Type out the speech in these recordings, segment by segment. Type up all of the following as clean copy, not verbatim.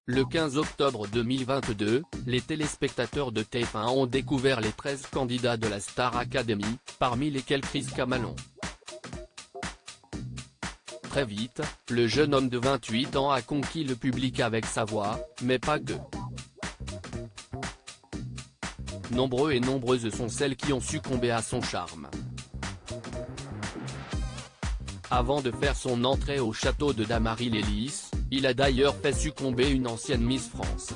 Le 15 octobre 2022, les téléspectateurs de TF1 ont découvert les 13 candidats de la Star Academy, parmi lesquels Chris Camalon. Très vite, le jeune homme de 28 ans a conquis le public avec sa voix, mais pas que. Nombreux et nombreuses sont celles qui ont succombé à son charme. Avant de faire son entrée au château de Damary-les-Lys, il a d'ailleurs fait succomber une ancienne Miss France.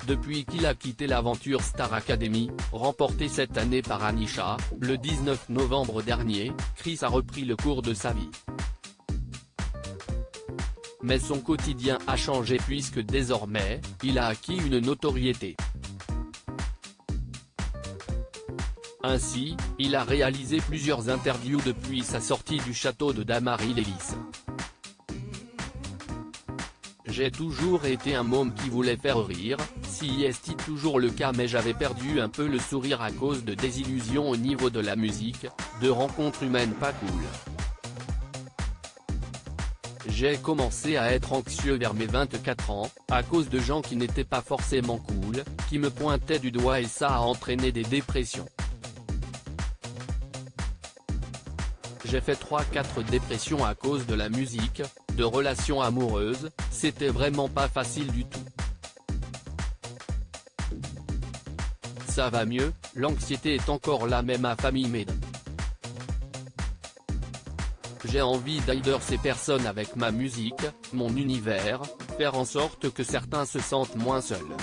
Depuis qu'il a quitté l'aventure Star Academy, remportée cette année par Anisha, le 19 novembre dernier, Chris a repris le cours de sa vie. Mais son quotidien a changé puisque désormais, il a acquis une notoriété. Ainsi, il a réalisé plusieurs interviews depuis sa sortie du château de Damary-les-Lys. J'ai toujours été un môme qui voulait faire rire, si est toujours le cas, mais j'avais perdu un peu le sourire à cause de désillusions au niveau de la musique, de rencontres humaines pas cool. J'ai commencé à être anxieux vers mes 24 ans, à cause de gens qui n'étaient pas forcément cool, qui me pointaient du doigt et ça a entraîné des dépressions. J'ai fait 3-4 dépressions à cause de la musique, de relations amoureuses, c'était vraiment pas facile du tout. Ça va mieux, l'anxiété est encore là mais ma famille m'aide. J'ai envie d'aider ces personnes avec ma musique, mon univers, faire en sorte que certains se sentent moins seuls.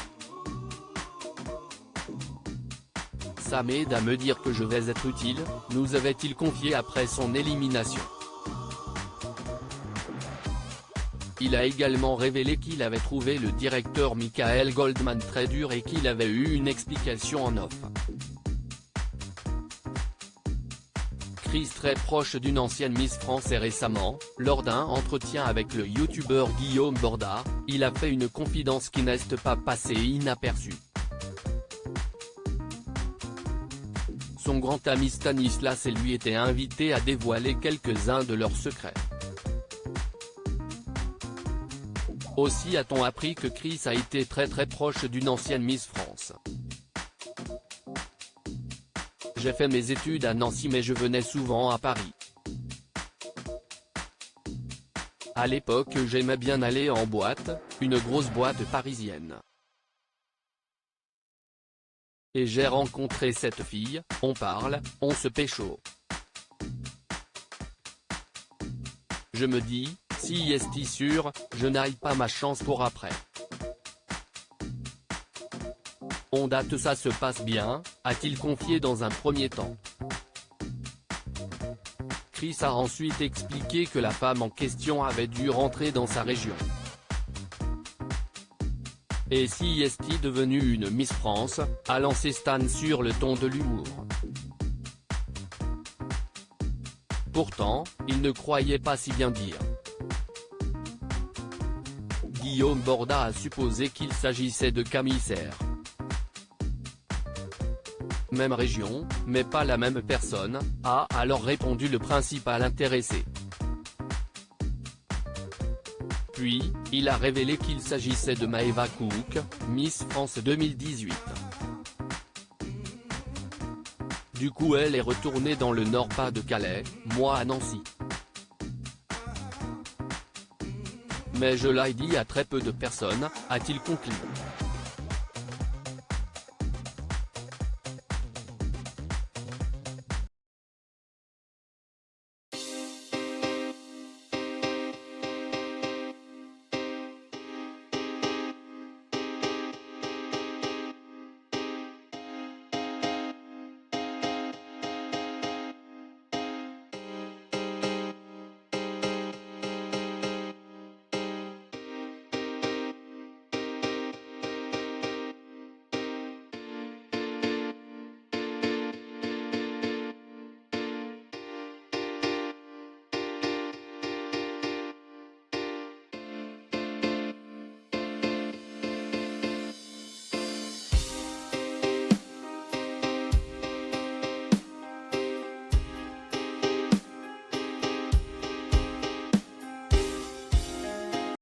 Ça m'aide à me dire que je vais être utile, nous avait-il confié après son élimination. Il a également révélé qu'il avait trouvé le directeur Michael Goldman très dur et qu'il avait eu une explication en off. Chris, très proche d'une ancienne Miss France, et récemment, lors d'un entretien avec le youtubeur Guillaume Borda, il a fait une confidence qui n'est pas passée inaperçue. Son grand ami Stanislas et lui étaient invités à dévoiler quelques-uns de leurs secrets. Aussi a-t-on appris que Chris a été très proche d'une ancienne Miss France. J'ai fait mes études à Nancy mais je venais souvent à Paris. À l'époque j'aimais bien aller en boîte, une grosse boîte parisienne. Et j'ai rencontré cette fille, on parle, on se pécho. Je me dis, si est sûr, je n'aille pas ma chance pour après. On date, ça se passe bien, a-t-il confié dans un premier temps. Chris a ensuite expliqué que la femme en question avait dû rentrer dans sa région. Et si est devenue une Miss France, a lancé Stan sur le ton de l'humour. Pourtant, il ne croyait pas si bien dire. Guillaume Borda a supposé qu'il s'agissait de Camille Serre. Même région, mais pas la même personne, a alors répondu le principal intéressé. Puis, il a révélé qu'il s'agissait de Maëva Cook, Miss France 2018. Du coup elle est retournée dans le Nord-Pas-de-Calais, moi à Nancy. Mais je l'ai dit à très peu de personnes, a-t-il conclu.